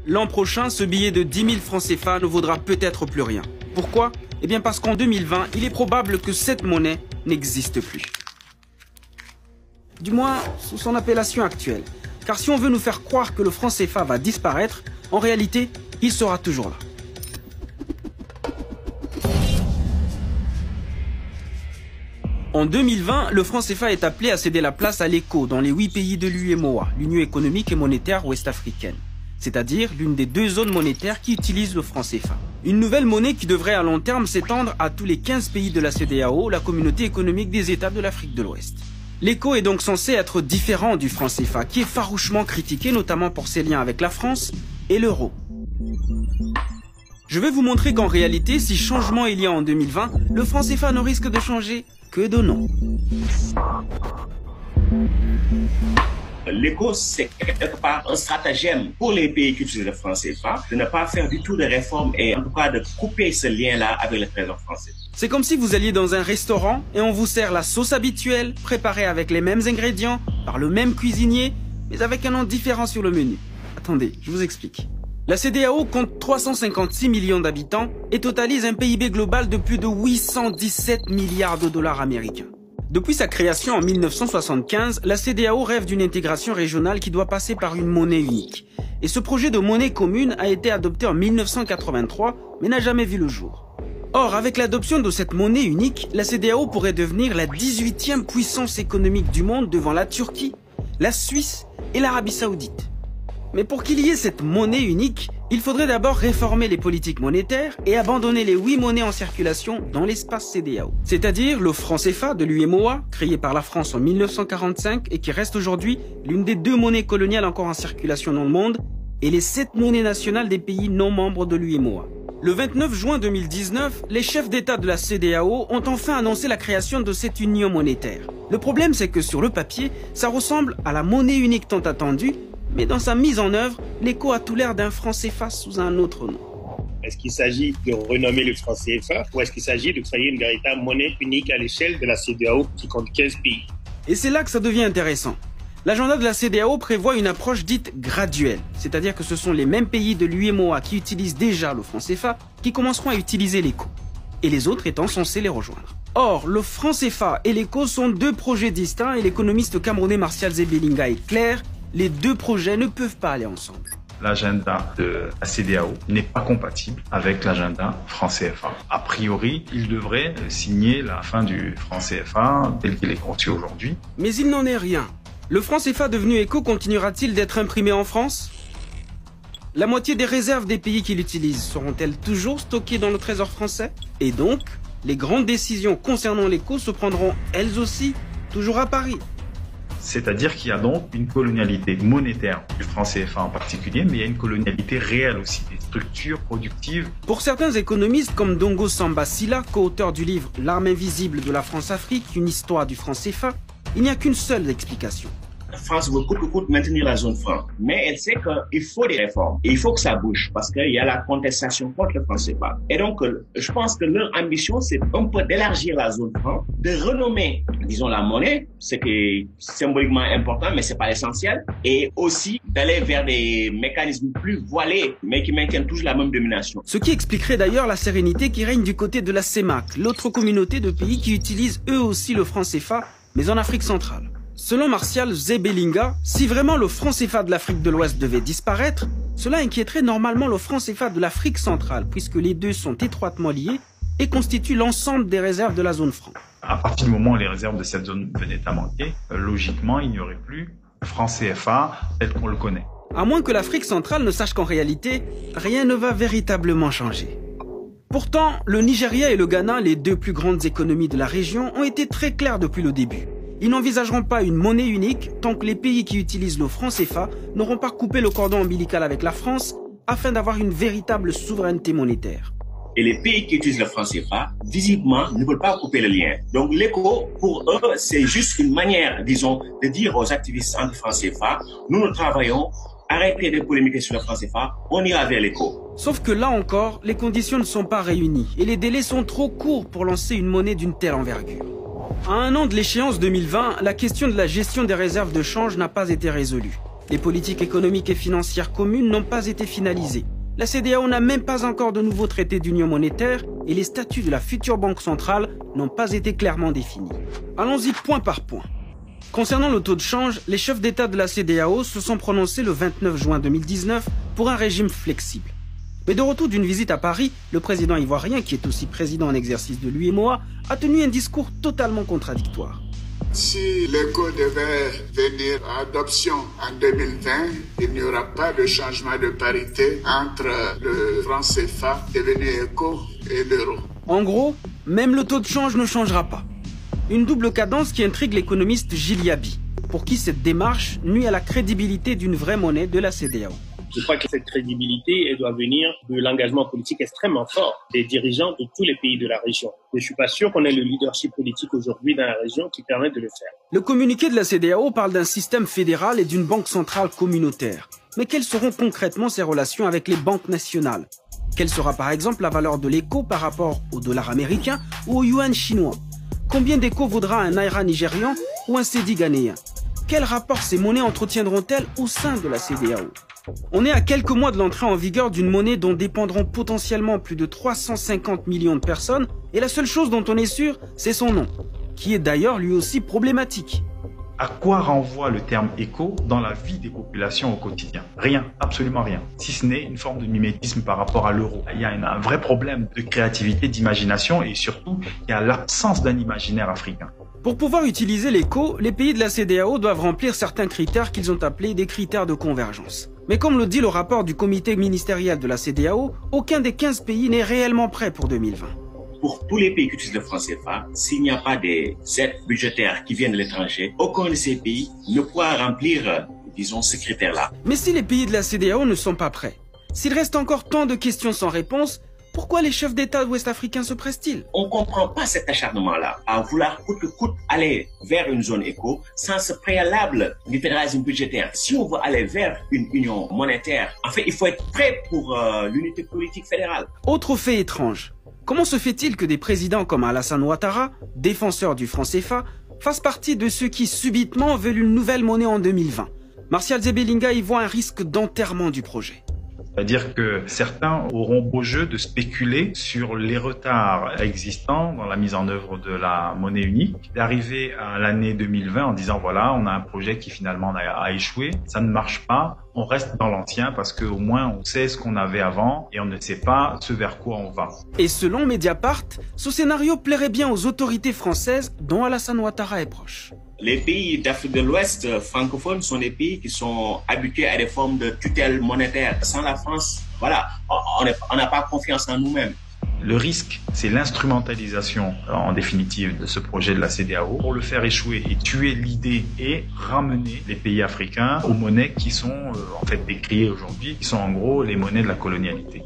L'an prochain, ce billet de 10 000 francs CFA ne vaudra peut-être plus rien. Pourquoi? Eh bien parce qu'en 2020, il est probable que cette monnaie n'existe plus. Du moins, sous son appellation actuelle. Car si on veut nous faire croire que le franc CFA va disparaître, en réalité, il sera toujours là. En 2020, le franc CFA est appelé à céder la place à l'ECO dans les 8 pays de l'UEMOA, l'Union économique et monétaire ouest-africaine, c'est-à-dire l'une des 2 zones monétaires qui utilisent le franc CFA. Une nouvelle monnaie qui devrait à long terme s'étendre à tous les 15 pays de la CEDEAO, la communauté économique des États de l'Afrique de l'Ouest. L'ECO est donc censé être différent du franc CFA, qui est farouchement critiqué notamment pour ses liens avec la France et l'euro. Je vais vous montrer qu'en réalité, si changement il y a en 2020, le franc CFA ne risque de changer que de nom. L'ECO, c'est quelque part un stratagème pour les pays qui utilisent le franc CFA de ne pas faire du tout de réformes et en tout cas de couper ce lien-là avec le trésor français. C'est comme si vous alliez dans un restaurant et on vous sert la sauce habituelle, préparée avec les mêmes ingrédients, par le même cuisinier, mais avec un nom différent sur le menu. Attendez, je vous explique. La CEDEAO compte 356 millions d'habitants et totalise un PIB global de plus de 817 milliards de dollars américains. Depuis sa création en 1975, la CEDEAO rêve d'une intégration régionale qui doit passer par une monnaie unique. Et ce projet de monnaie commune a été adopté en 1983, mais n'a jamais vu le jour. Or, avec l'adoption de cette monnaie unique, la CEDEAO pourrait devenir la 18e puissance économique du monde devant la Turquie, la Suisse et l'Arabie Saoudite. Mais pour qu'il y ait cette monnaie unique, il faudrait d'abord réformer les politiques monétaires et abandonner les 8 monnaies en circulation dans l'espace CEDEAO. C'est-à-dire le franc CFA de l'UEMOA, créé par la France en 1945 et qui reste aujourd'hui l'une des 2 monnaies coloniales encore en circulation dans le monde, et les 7 monnaies nationales des pays non membres de l'UEMOA. Le 29 juin 2019, les chefs d'État de la CEDEAO ont enfin annoncé la création de cette union monétaire. Le problème, c'est que sur le papier, ça ressemble à la monnaie unique tant attendue, mais dans sa mise en œuvre, l'ECO a tout l'air d'un franc CFA sous un autre nom. Est-ce qu'il s'agit de renommer le franc CFA ou est-ce qu'il s'agit de créer une véritable monnaie unique à l'échelle de la CEDEAO qui compte 15 pays? Et c'est là que ça devient intéressant. L'agenda de la CEDEAO prévoit une approche dite graduelle, c'est-à-dire que ce sont les mêmes pays de l'UEMOA qui utilisent déjà le franc CFA qui commenceront à utiliser l'ECO, et les autres étant censés les rejoindre. Or, le franc CFA et l'ECO sont 2 projets distincts et l'économiste camerounais Martial Zebelinga est clair, les 2 projets ne peuvent pas aller ensemble. L'agenda de la CEDEAO n'est pas compatible avec l'agenda franc CFA. A priori, il devrait signer la fin du franc CFA tel qu'il est conçu aujourd'hui. Mais il n'en est rien. Le franc CFA devenu ECO continuera-t-il d'être imprimé en France? La moitié des réserves des pays qui l'utilisent seront-elles toujours stockées dans le trésor français? Et donc, les grandes décisions concernant l'ECO se prendront elles aussi toujours à Paris. C'est-à-dire qu'il y a donc une colonialité monétaire du franc CFA en particulier, mais il y a une colonialité réelle aussi, des structures productives. Pour certains économistes comme Dongo Samba Sylla, co-auteur du livre L'arme invisible de la France-Afrique, une histoire du franc CFA, il n'y a qu'une seule explication. La France veut coûte que coûte maintenir la zone franc, mais elle sait qu'il faut des réformes. Et il faut que ça bouge parce qu'il y a la contestation contre le franc CFA. Et donc, je pense que leur ambition, c'est un peu d'élargir la zone franc, de renommer, disons, la monnaie, ce qui est symboliquement important, mais c'est pas l'essentiel, et aussi d'aller vers des mécanismes plus voilés, mais qui maintiennent toujours la même domination. Ce qui expliquerait d'ailleurs la sérénité qui règne du côté de la CEMAC, l'autre communauté de pays qui utilisent eux aussi le franc CFA, mais en Afrique centrale. Selon Martial Zebelinga, si vraiment le franc CFA de l'Afrique de l'Ouest devait disparaître, cela inquiéterait normalement le franc CFA de l'Afrique centrale, puisque les 2 sont étroitement liés et constituent l'ensemble des réserves de la zone franc. À partir du moment où les réserves de cette zone venaient à manquer, logiquement, il n'y aurait plus franc CFA tel qu'on le connaît. À moins que l'Afrique centrale ne sache qu'en réalité, rien ne va véritablement changer. Pourtant, le Nigeria et le Ghana, les 2 plus grandes économies de la région, ont été très clairs depuis le début. Ils n'envisageront pas une monnaie unique tant que les pays qui utilisent le franc CFA n'auront pas coupé le cordon ombilical avec la France afin d'avoir une véritable souveraineté monétaire. Et les pays qui utilisent le franc CFA, visiblement, ne veulent pas couper le lien. Donc l'ECO, pour eux, c'est juste une manière, disons, de dire aux activistes anti-franc CFA, nous travaillons, arrêtez de polémiquer sur le franc CFA, on ira vers l'ECO. Sauf que là encore, les conditions ne sont pas réunies et les délais sont trop courts pour lancer une monnaie d'une telle envergure. À 1 an de l'échéance 2020, la question de la gestion des réserves de change n'a pas été résolue. Les politiques économiques et financières communes n'ont pas été finalisées. La CEDEAO n'a même pas encore de nouveau traité d'union monétaire et les statuts de la future banque centrale n'ont pas été clairement définis. Allons-y point par point. Concernant le taux de change, les chefs d'État de la CEDEAO se sont prononcés le 29 juin 2019 pour un régime flexible. Mais de retour d'une visite à Paris, le président ivoirien, qui est aussi président en exercice de l'UEMOA, a tenu un discours totalement contradictoire. Si l'éco devait venir à adoption en 2020, il n'y aura pas de changement de parité entre le franc CFA devenu éco et l'euro. En gros, même le taux de change ne changera pas. Une double cadence qui intrigue l'économiste Gilles Yaby, pour qui cette démarche nuit à la crédibilité d'une vraie monnaie de la CEDEAO. Je crois que cette crédibilité, elle doit venir de l'engagement politique extrêmement fort des dirigeants de tous les pays de la région. Je ne suis pas sûr qu'on ait le leadership politique aujourd'hui dans la région qui permet de le faire. Le communiqué de la CEDEAO parle d'un système fédéral et d'une banque centrale communautaire. Mais quelles seront concrètement ces relations avec les banques nationales? Quelle sera par exemple la valeur de l'éco par rapport au dollar américain ou au yuan chinois? Combien d'éco vaudra un naira nigérian ou un cedi ghanéen? Quel rapport ces monnaies entretiendront-elles au sein de la CEDEAO? On est à quelques mois de l'entrée en vigueur d'une monnaie dont dépendront potentiellement plus de 350 millions de personnes et la seule chose dont on est sûr, c'est son nom, qui est d'ailleurs lui aussi problématique. À quoi renvoie le terme éco dans la vie des populations au quotidien? Rien, absolument rien, si ce n'est une forme de mimétisme par rapport à l'euro. Il y a un vrai problème de créativité, d'imagination et surtout, il y a l'absence d'un imaginaire africain. Pour pouvoir utiliser l'éco, les pays de la CEDEAO doivent remplir certains critères qu'ils ont appelés des critères de convergence. Mais comme le dit le rapport du comité ministériel de la CEDEAO, aucun des 15 pays n'est réellement prêt pour 2020. Pour tous les pays qui utilisent le franc CFA, s'il n'y a pas des aides budgétaires qui viennent de l'étranger, aucun de ces pays ne pourra remplir, disons, ces critères-là. Mais si les pays de la CEDEAO ne sont pas prêts, s'il reste encore tant de questions sans réponse, pourquoi les chefs d'État ouest-africains se pressent-ils? On ne comprend pas cet acharnement-là à vouloir coûte que coûte aller vers une zone éco sans ce préalable du fédéralisme budgétaire. Si on veut aller vers une union monétaire, en fait, il faut être prêt pour l'unité politique fédérale. Autre fait étrange. Comment se fait-il que des présidents comme Alassane Ouattara, défenseur du franc CFA, fassent partie de ceux qui subitement veulent une nouvelle monnaie en 2020? Martial Zebelinga y voit un risque d'enterrement du projet. C'est-à-dire que certains auront beau jeu de spéculer sur les retards existants dans la mise en œuvre de la monnaie unique, d'arriver à l'année 2020 en disant voilà, on a un projet qui finalement a échoué, ça ne marche pas, on reste dans l'ancien parce qu'au moins on sait ce qu'on avait avant et on ne sait pas ce vers quoi on va. Et selon Mediapart, ce scénario plairait bien aux autorités françaises dont Alassane Ouattara est proche. Les pays d'Afrique de l'Ouest francophones sont des pays qui sont habitués à des formes de tutelle monétaire. Sans la France, voilà, on n'a pas confiance en nous-mêmes. Le risque, c'est l'instrumentalisation, en définitive, de ce projet de la CEDEAO pour le faire échouer et tuer l'idée et ramener les pays africains aux monnaies qui sont en fait décriées aujourd'hui, qui sont en gros les monnaies de la colonialité.